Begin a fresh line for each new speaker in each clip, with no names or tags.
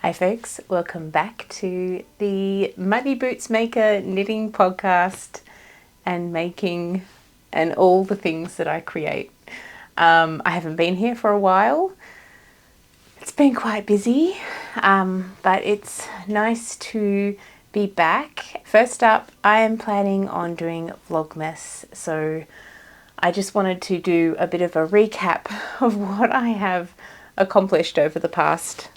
Hi folks, welcome back to the Muddy Boots Maker knitting podcast and making and all the things that I create. I haven't been here for a while. It's been quite busy, but it's nice to be back. First up, I am planning on doing Vlogmas, so I just wanted to do a bit of a recap of what I have accomplished over the past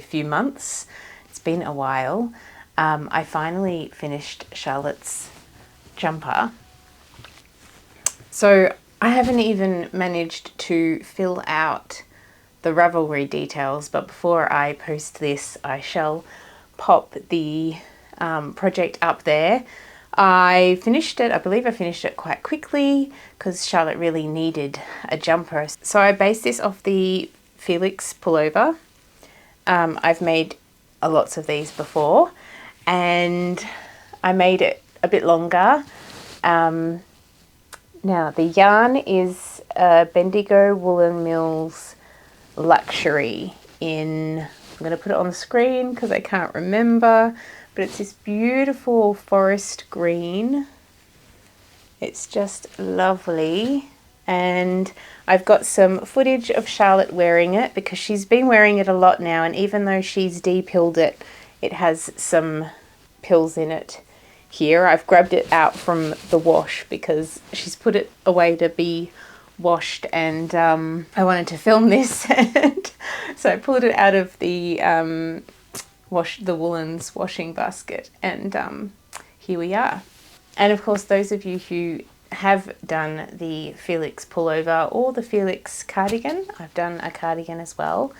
few months. It's been a while. I finally finished Charlotte's jumper. So I haven't even managed to fill out the Ravelry details, but before I post this, I shall pop the project up there. I believe I finished it quite quickly because Charlotte really needed a jumper. So I based this off the Felix Pullover. I've made lots of these before, and I made it a bit longer. Now the yarn is BWM Woolen Mills Luxury I'm going to put it on the screen because I can't remember, but it's this beautiful forest green. It's just lovely. And I've got some footage of Charlotte wearing it because she's been wearing it a lot now, and even though she's de-pilled it, it has some pills in it here. I've grabbed it out from the wash because she's put it away to be washed, and I wanted to film this and so I pulled it out of the woolens washing basket, and here we are. And of course, those of you who have done the Felix pullover or the Felix cardigan, I've done a cardigan as well,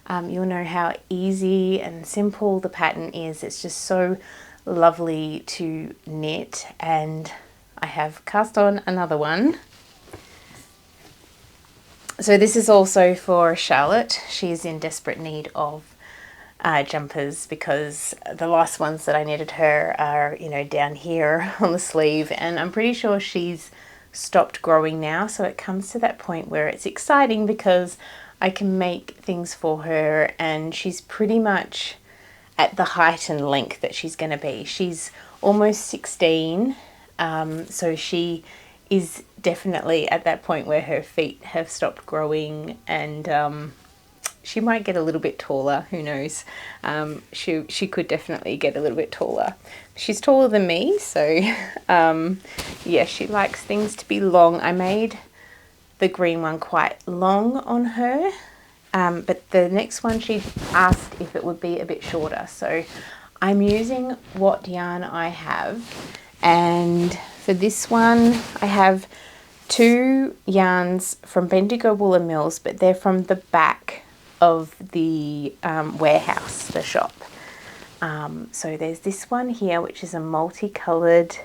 you'll know how easy and simple the pattern is. It's just so lovely to knit, and I have cast on another one. So this is also for Charlotte. She's in desperate need of jumpers because the last ones that I knitted her are, down here on the sleeve, and I'm pretty sure she's stopped growing now. So it comes to that point where it's exciting because I can make things for her, and she's pretty much at the height and length that she's going to be. She's almost 16, so she is definitely at that point where her feet have stopped growing, and she might get a little bit taller, who knows. She could definitely get a little bit taller. She's taller than me, so yeah, she likes things to be long. I made the green one quite long on her, but the next one she asked if it would be a bit shorter. So I'm using what yarn I have, and for this one I have two yarns from BWM Woolen Mills, but they're from the back of the warehouse, the shop. So there's this one here, which is a multicolored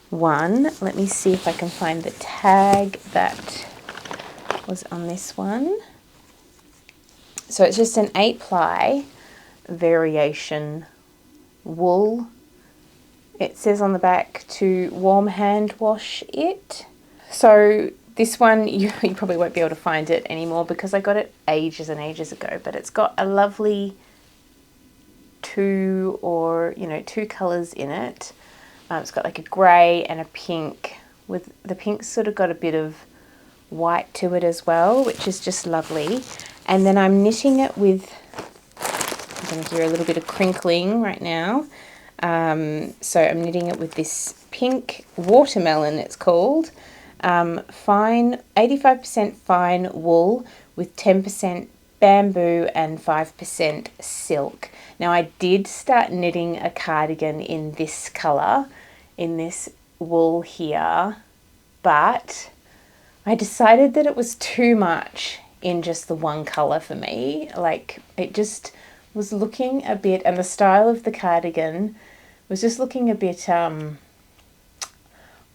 one. Let me see if I can find the tag that was on this one. So it's just an 8-ply variation wool. It says on the back to warm hand wash it. So this one, you probably won't be able to find it anymore because I got it ages and ages ago, but it's got a lovely two colours in it. It's got like a grey and a pink, with the pink sort of got a bit of white to it as well, which is just lovely. And then I'm knitting it with, I'm going to hear a little bit of crinkling right now. So I'm knitting it with this pink watermelon, it's called. Fine, 85% fine wool with 10% bamboo and 5% silk. Now I did start knitting a cardigan in this colour, in this wool here, but I decided that it was too much in just the one colour for me. Like, it just was looking a bit, and the style of the cardigan was just looking a bit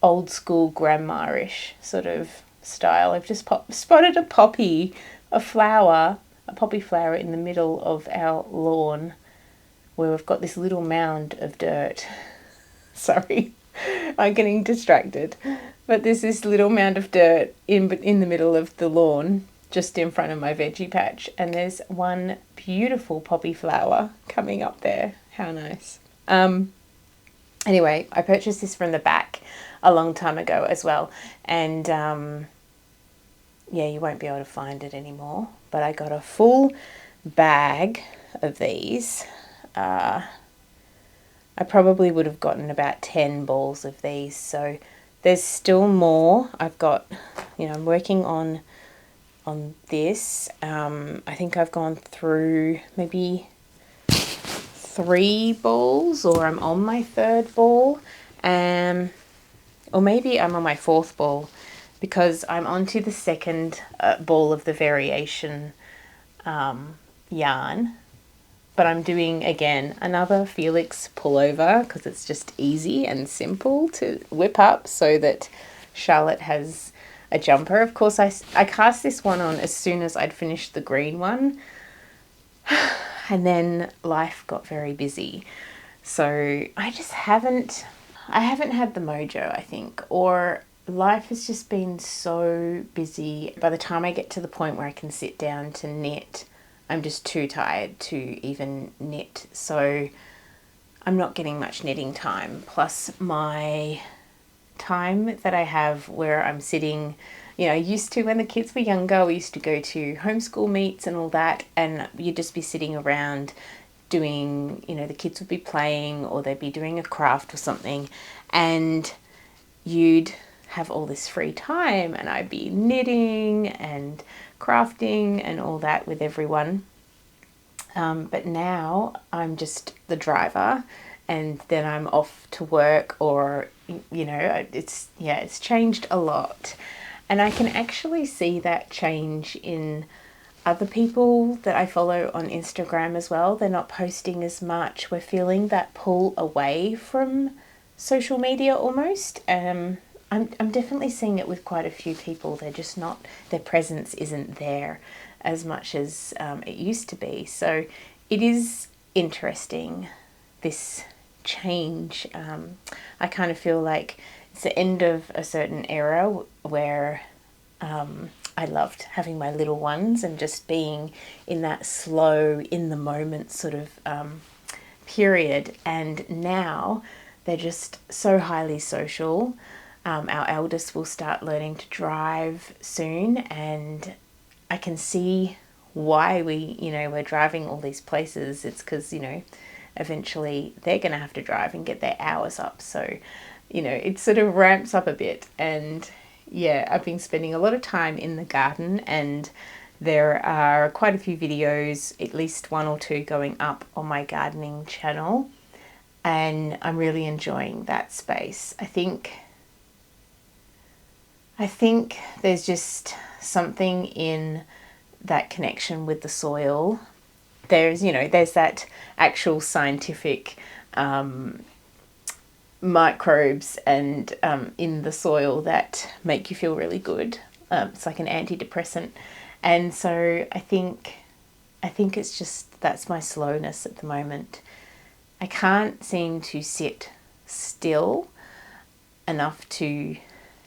old school grandma-ish sort of style. I've just spotted a poppy flower in the middle of our lawn where we've got this little mound of dirt. Sorry, I'm getting distracted. But there's this little mound of dirt in the middle of the lawn, just in front of my veggie patch, and there's one beautiful poppy flower coming up there. How nice. Anyway, I purchased this from the back a long time ago as well, and yeah, you won't be able to find it anymore, but I got a full bag of these. I probably would have gotten about 10 balls of these, so there's still more. I've got, I'm working on this. I think I've gone through maybe 3 balls, or I'm on my 3rd ball, or maybe I'm on my 4th ball, because I'm onto the 2nd ball of the variation yarn. But I'm doing, again, another Felix Pullover, because it's just easy and simple to whip up so that Charlotte has a jumper. Of course, I cast this one on as soon as I'd finished the green one. And then life got very busy. So I haven't had the mojo, I think, or life has just been so busy. By the time I get to the point where I can sit down to knit, I'm just too tired to even knit. So I'm not getting much knitting time. Plus my time that I have where I'm sitting, I used to, when the kids were younger, we used to go to homeschool meets and all that, and you'd just be sitting around doing, the kids would be playing or they'd be doing a craft or something, and you'd have all this free time and I'd be knitting and crafting and all that with everyone. But now I'm just the driver, and then I'm off to work, or, it's changed a lot. And I can actually see that change in other people that I follow on Instagram as well. They're not posting as much. We're feeling that pull away from social media almost. I'm definitely seeing it with quite a few people. They're just not, their presence isn't there as much as it used to be. So it is interesting, this change. I kind of feel like it's the end of a certain era where I loved having my little ones and just being in that slow, in the moment sort of period. And now they're just so highly social. Our eldest will start learning to drive soon, and I can see why we're driving all these places. It's because, eventually they're going to have to drive and get their hours up. So, it sort of ramps up a bit. And yeah, I've been spending a lot of time in the garden, and there are quite a few videos, at least 1 or 2 going up on my gardening channel. And I'm really enjoying that space. I think there's just something in that connection with the soil. There's that actual scientific microbes and in the soil that make you feel really good. It's like an antidepressant. And so I think it's just, that's my slowness at the moment. I can't seem to sit still enough to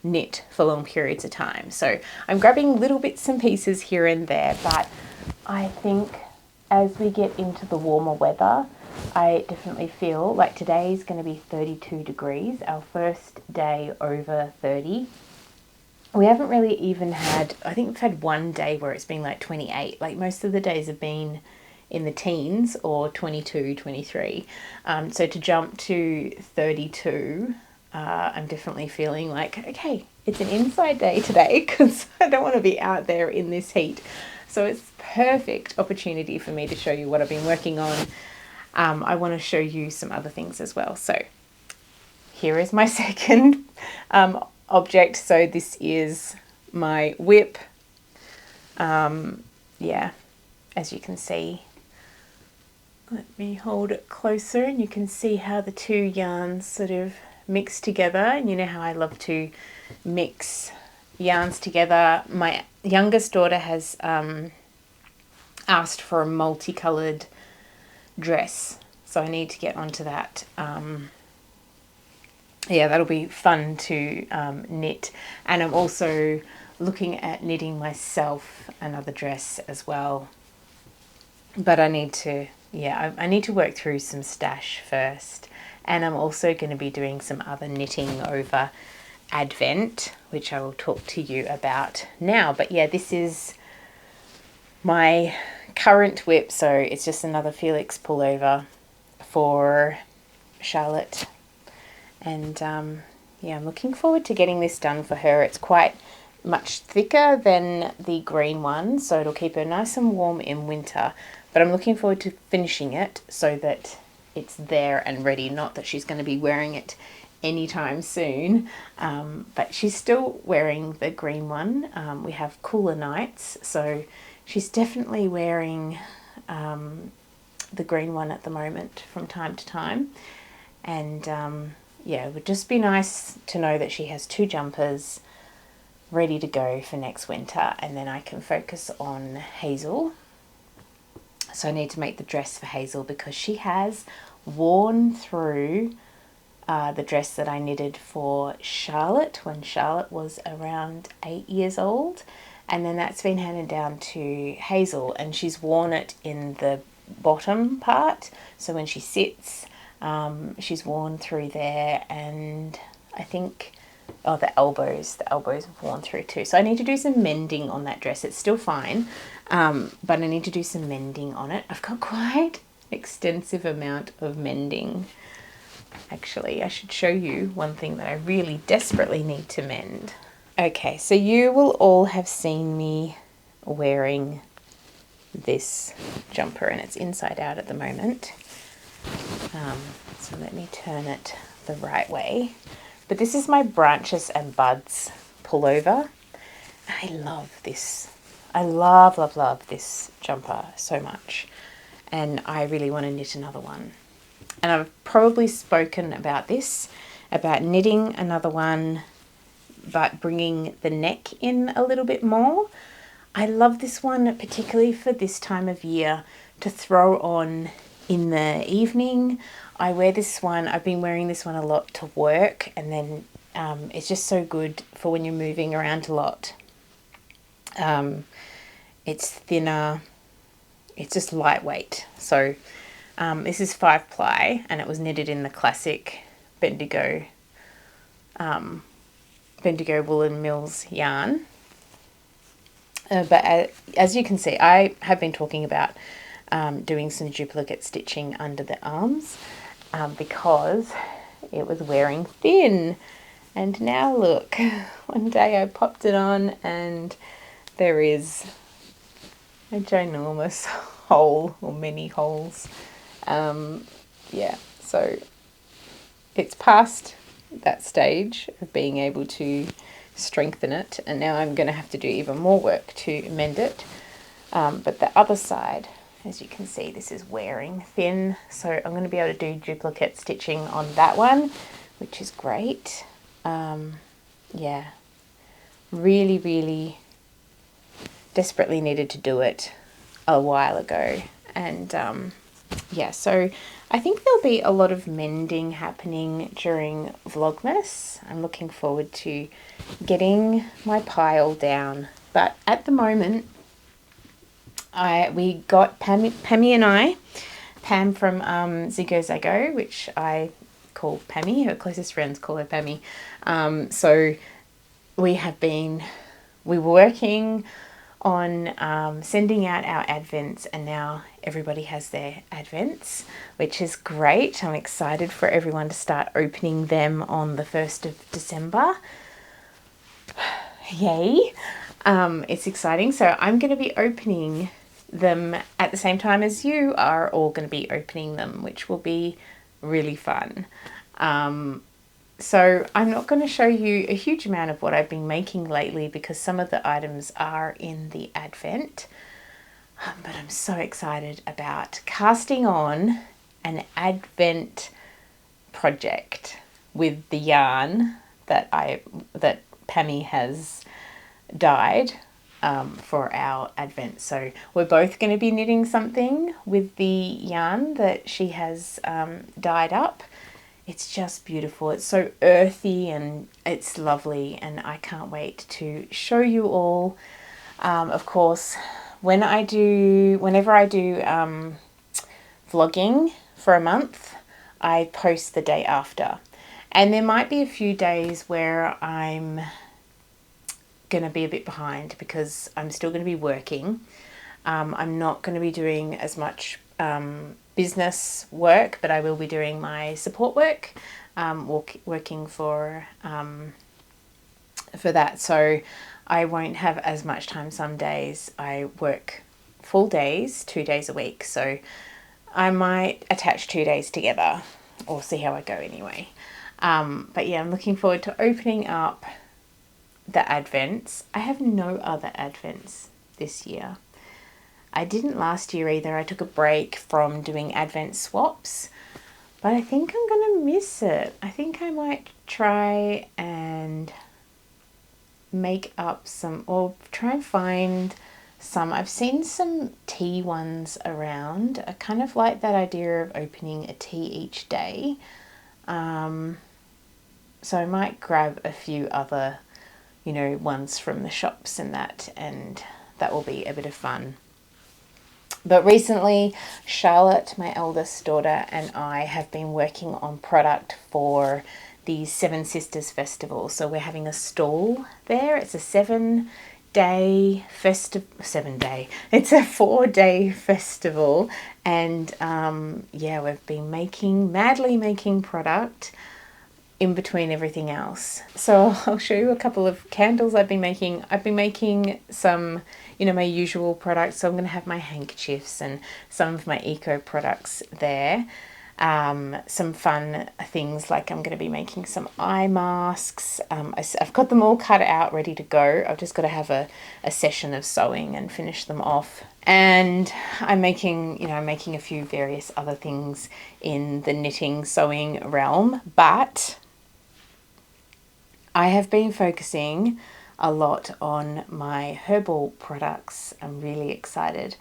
knit for long periods of time. So I'm grabbing little bits and pieces here and there, but I think as we get into the warmer weather, I definitely feel like today is going to be 32 degrees, our first day over 30. We haven't really even had, I think we've had one day where it's been like 28. Like most of the days have been in the teens or 22, 23. So to jump to 32, I'm definitely feeling like, okay, it's an inside day today because I don't want to be out there in this heat. So it's perfect opportunity for me to show you what I've been working on. I want to show you some other things as well. So here is my second object. So this is my whip. Yeah, as you can see, let me hold it closer and you can see how the two yarns sort of mix together. And you know how I love to mix yarns together. My youngest daughter has asked for a multicolored dress, so I need to get onto that. Yeah, that'll be fun to knit. And I'm also looking at knitting myself another dress as well. But I need to, yeah, I need to work through some stash first. And I'm also going to be doing some other knitting over Advent, which I will talk to you about now. But yeah, this is my current whip. So it's just another Felix pullover for Charlotte. And yeah, I'm looking forward to getting this done for her. It's quite much thicker than the green one, so it'll keep her nice and warm in winter. But I'm looking forward to finishing it so that it's there and ready. Not that she's going to be wearing it anytime soon, but she's still wearing the green one. We have cooler nights, so she's definitely wearing the green one at the moment from time to time. And yeah, it would just be nice to know that she has 2 jumpers ready to go for next winter, and then I can focus on Hazel. So I need to make the dress for Hazel because she has worn through the dress that I knitted for Charlotte when Charlotte was around 8 years old, and then that's been handed down to Hazel, and she's worn it in the bottom part. So when she sits, she's worn through there, and I think the elbows have worn through too. So I need to do some mending on that dress. It's still fine, but I need to do some mending on it. I've got quite extensive amount of mending. Actually, I should show you one thing that I really desperately need to mend. Okay, so you will all have seen me wearing this jumper, and it's inside out at the moment. So let me turn it the right way. But this is my Branches and Buds pullover. I love this. I love, love, love this jumper so much. And I really want to knit another one. And I've probably spoken about this, about knitting another one, but bringing the neck in a little bit more. I love this one, particularly for this time of year, to throw on in the evening. I wear this one, I've been wearing this one a lot to work, and then it's just so good for when you're moving around a lot. It's thinner, it's just lightweight. So this is 5-ply, and it was knitted in the classic Bendigo Woolen Mills yarn. But as you can see, I have been talking about doing some duplicate stitching under the arms because it was wearing thin. And now look, one day I popped it on and there is a ginormous hole, or many holes. Yeah, so it's past that stage of being able to strengthen it, and now I'm going to have to do even more work to mend it. But the other side, as you can see, this is wearing thin, so I'm going to be able to do duplicate stitching on that one, which is great. Yeah, really, really desperately needed to do it a while ago. And yeah, so I think there'll be a lot of mending happening during Vlogmas. I'm looking forward to getting my pile down. But at the moment, we got Pammy and I, Pam from Zigo Zago, which I call Pammy, her closest friends call her Pammy. So we were working on sending out our advents, and now everybody has their advents, which is great. I'm excited for everyone to start opening them on the 1st of December. Yay! It's exciting. So I'm going to be opening them at the same time as you are all going to be opening them, which will be really fun. So I'm not going to show you a huge amount of what I've been making lately because some of the items are in the Advent. But I'm so excited about casting on an Advent project with the yarn that Pammy has dyed for our Advent. So we're both going to be knitting something with the yarn that she has dyed up. It's just beautiful. It's so earthy and it's lovely, and I can't wait to show you all. Of course, whenever I do vlogging for a month, I post the day after. And there might be a few days where I'm going to be a bit behind because I'm still going to be working. I'm not going to be doing as much business work, but I will be doing my support work, working for that. So I won't have as much time. Some days I work full days, 2 days a week. So I might attach 2 days together or see how I go anyway. But yeah, I'm looking forward to opening up the Advents. I have no other Advents this year. I didn't last year either. I took a break from doing Advent swaps, but I think I'm going to miss it. I think I might try and make up some, or try and find some. I've seen some tea ones around. I kind of like that idea of opening a tea each day. So I might grab a few other, ones from the shops and that will be a bit of fun. But recently, Charlotte, my eldest daughter, and I have been working on product for the Seven Sisters Festival. So we're having a stall there. It's a 7-day festival. It's a 4-day festival. And we've been madly making product in between everything else. So I'll show you a couple of candles I've been making. I've been making some, my usual products. So I'm going to have my handkerchiefs and some of my eco products there. Some fun things, like I'm going to be making some eye masks. I've got them all cut out, ready to go. I've just got to have a session of sewing and finish them off. And I'm making a few various other things in the knitting, sewing realm. But I have been focusing a lot on my herbal products. I'm really excited.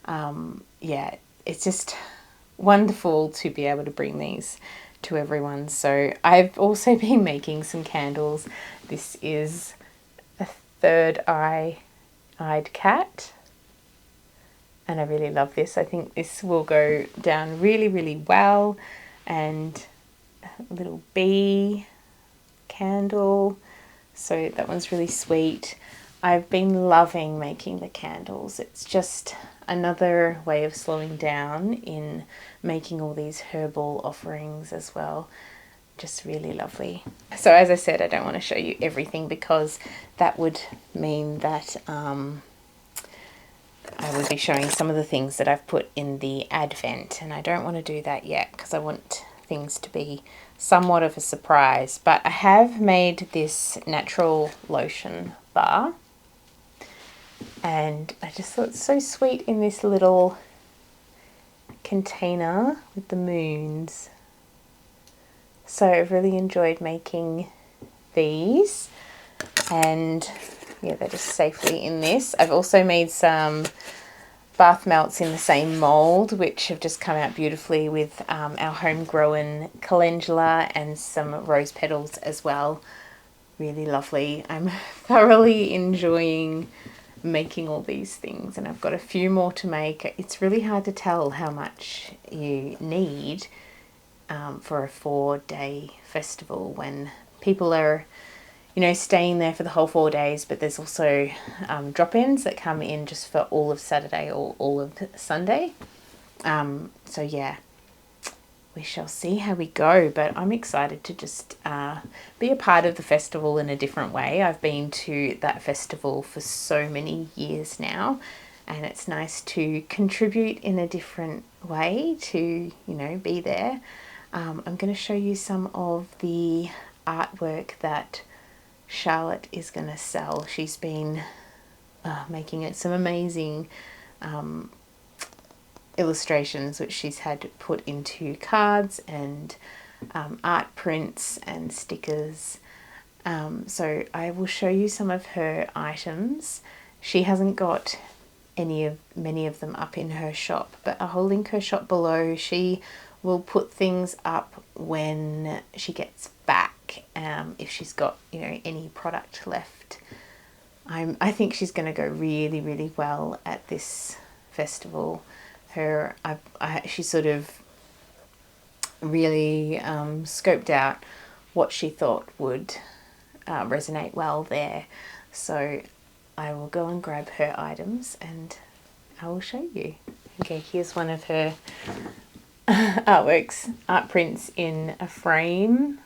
It's just wonderful to be able to bring these to everyone. So I've also been making some candles. This is a third-eyed cat, and I really love this. I think this will go down really, really well. And a little bee candle, so that one's really sweet. I've been loving making the candles. It's just another way of slowing down in making all these herbal offerings as well. Just really lovely. So as I said, I don't want to show you everything because that would mean that I would be showing some of the things that I've put in the Advent, and I don't want to do that yet because I want things to be somewhat of a surprise. But I have made this natural lotion bar, and I just thought it's so sweet in this little container with the moons. So I've really enjoyed making these, and yeah, they're just safely in this. I've also made some bath melts in the same mold, which have just come out beautifully with our homegrown calendula and some rose petals as well. Really lovely. I'm thoroughly enjoying making all these things, and I've got a few more to make. It's really hard to tell how much you need for a 4-day festival when people are staying there for the whole 4 days, but there's also drop-ins that come in just for all of Saturday or all of Sunday. So yeah, we shall see how we go, but I'm excited to just be a part of the festival in a different way. I've been to that festival for so many years now, and it's nice to contribute in a different way to, be there. I'm going to show you some of the artwork that Charlotte is going to sell. She's been making it some amazing illustrations which she's had put into cards and art prints and stickers. So I will show you some of her items. She hasn't got many of them up in her shop, but I'll link her shop below. She we'll put things up when she gets back, if she's got, you know, any product left. I think she's going to go really, really well at this festival. She sort of really scoped out what she thought would resonate well there. So I will go and grab her items and I will show you. Okay, here's one of her art prints in a frame.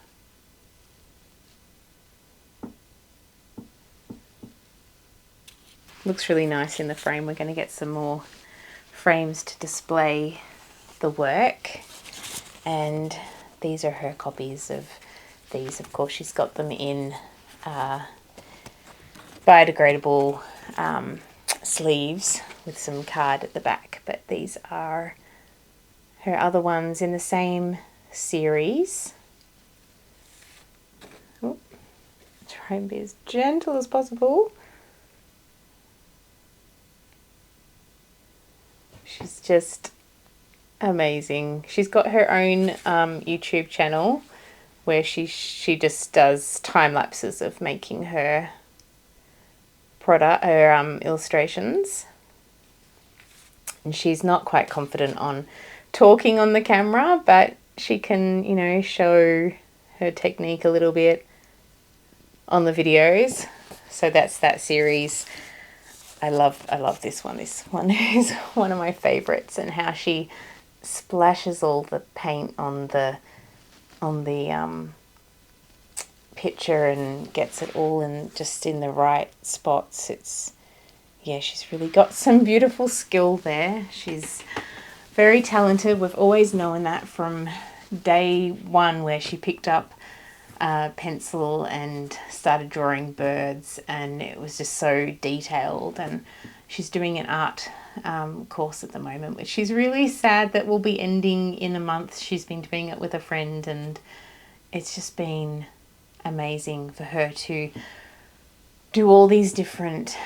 Looks really nice in the frame. We're going to get some more frames to display the work. And these are her copies of these. Of course, she's got them in biodegradable sleeves with some card at the back. But these are her other ones in the same series. Oh, try and be as gentle as possible. She's just amazing. She's got her own YouTube channel where she just does time lapses of making her product, her illustrations. And she's not quite confident on talking on the camera, but she can, you know, show her technique a little bit on the videos. So that's that series. I love this one. This one is one of my favorites, and how she splashes all the paint on the picture and gets it all in just in the right spots. She's really got some beautiful skill there. She's very talented. We've always known that from day one, where she picked up a pencil and started drawing birds, and it was just so detailed. And she's doing an art course at the moment, which she's really sad that will be ending in a month. She's been doing it with a friend, and it's just been amazing for her to do all these different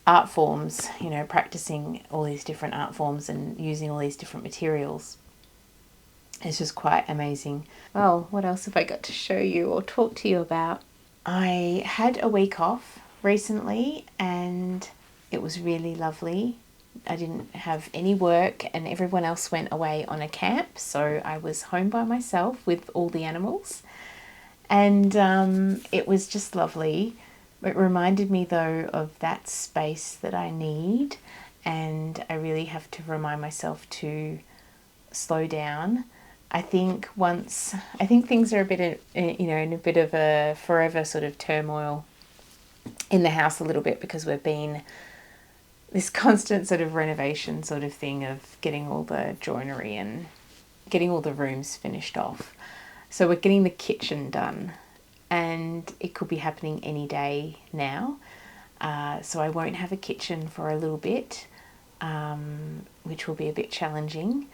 art forms, you know, practicing all these different art forms and using all these different materials. It's just quite amazing. Well, what else have I got to show you or talk to you about? I had a week off recently and it was really lovely. I didn't have any work and everyone else went away on a camp, so I was home by myself with all the animals, and it was just lovely. It reminded me though of that space that I need, and I really have to remind myself to slow down. I think things are a bit, in a bit of a forever sort of turmoil in the house a little bit, because we've been this constant sort of renovation sort of thing of getting all the joinery and getting all the rooms finished off. So we're getting the kitchen done, and it could be happening any day now. So I won't have a kitchen for a little bit, which will be a bit challenging.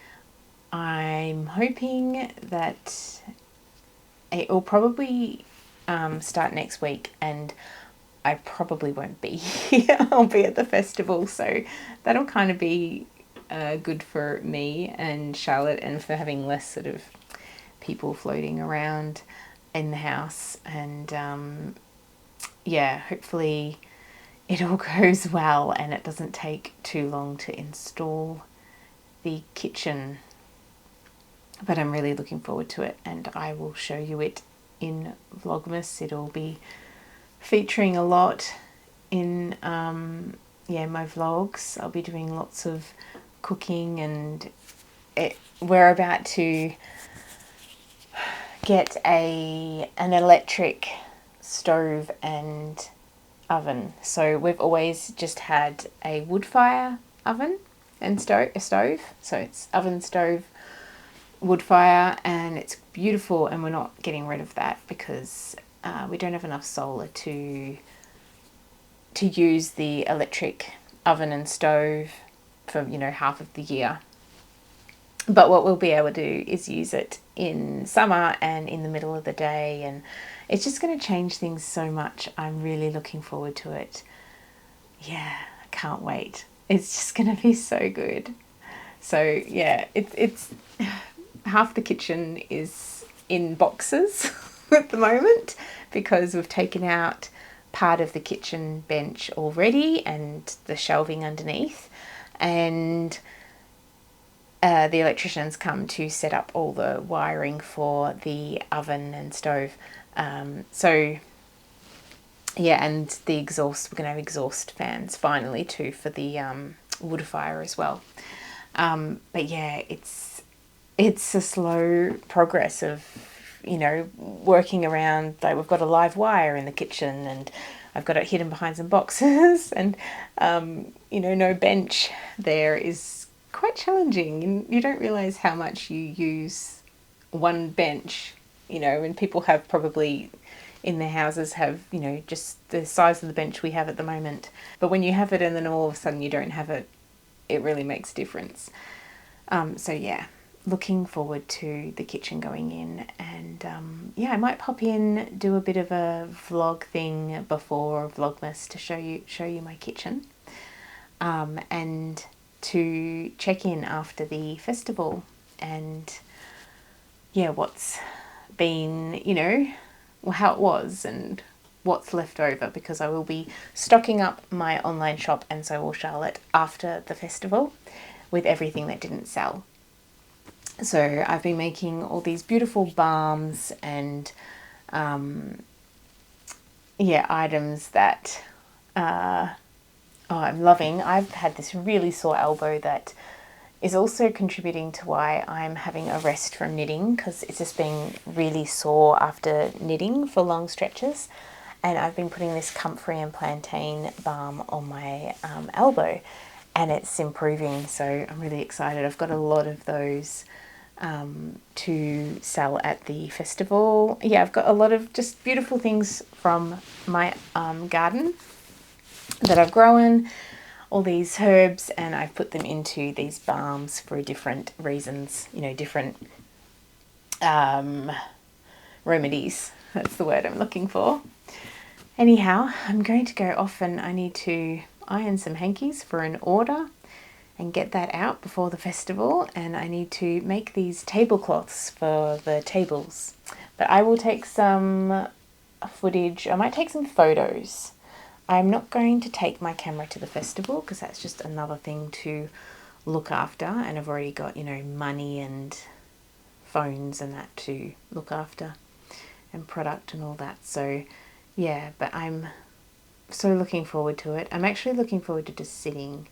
I'm hoping that it will probably start next week, and I probably won't be here. I'll be at the festival, so that'll kind of be good for me and Charlotte, and for having less sort of people floating around in the house. And hopefully it all goes well and it doesn't take too long to install the kitchen. But I'm really looking forward to it, and I will show you it in Vlogmas. It'll be featuring a lot in my vlogs. I'll be doing lots of cooking, and we're about to get an electric stove and oven. So we've always just had a wood fire oven and stove. So it's oven, stove, wood fire, and it's beautiful, and we're not getting rid of that because we don't have enough solar to use the electric oven and stove for half of the year. But what we'll be able to do is use it in summer and in the middle of the day, and it's just going to change things so much. I'm really looking forward to it. Yeah, I can't wait. It's just going to be so good. So yeah, it's half the kitchen is in boxes at the moment because we've taken out part of the kitchen bench already and the shelving underneath, and the electricians come to set up all the wiring for the oven and stove. So yeah, and the exhaust, we're going to have exhaust fans finally too for the wood fire as well. But yeah, it's a slow progress of, you know, working around, like we've got a live wire in the kitchen and I've got it hidden behind some boxes and, you know, no bench there is quite challenging. You don't realise how much you use one bench, you know, and people have probably in their houses have, you know, just the size of the bench we have at the moment. But when you have it and then all of a sudden you don't have it, it really makes a difference. So yeah, looking forward to the kitchen going in, and yeah, I might pop in, do a bit of a vlog thing before Vlogmas to show you my kitchen, and to check in after the festival and yeah, what's been, you know, how it was and what's left over, because I will be stocking up my online shop, and so will Charlotte, after the festival with everything that didn't sell. So I've been making all these beautiful balms and yeah, items that I'm loving. I've had this really sore elbow that is also contributing to why I'm having a rest from knitting, because it's just been really sore after knitting for long stretches. And I've been putting this comfrey and plantain balm on my elbow, and it's improving, so I'm really excited. I've got a lot of those to sell at the festival. Yeah, I've got a lot of just beautiful things from my garden that I've grown, all these herbs, and I've put them into these balms for different reasons, you know, different remedies. That's the word I'm looking for. Anyhow, I'm going to go off and I need to iron some hankies for an order and get that out before the festival, and I need to make these tablecloths for the tables. But I will take some footage, I might take some photos. I'm not going to take my camera to the festival because that's just another thing to look after, and I've already got, you know, money and phones and that to look after, and product and all that. So yeah, but I'm so looking forward to it. I'm actually looking forward to just sitting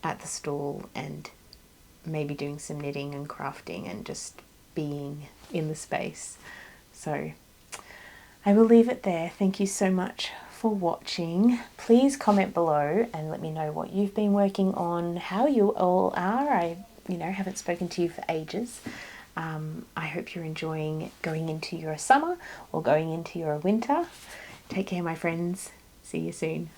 at the stall and maybe doing some knitting and crafting and just being in the space. So I will leave it there. Thank you so much for watching. Please comment below and let me know what you've been working on, how you all are. I, you know, haven't spoken to you for ages. I hope you're enjoying going into your summer or going into your winter. Take care, my friends. See you soon.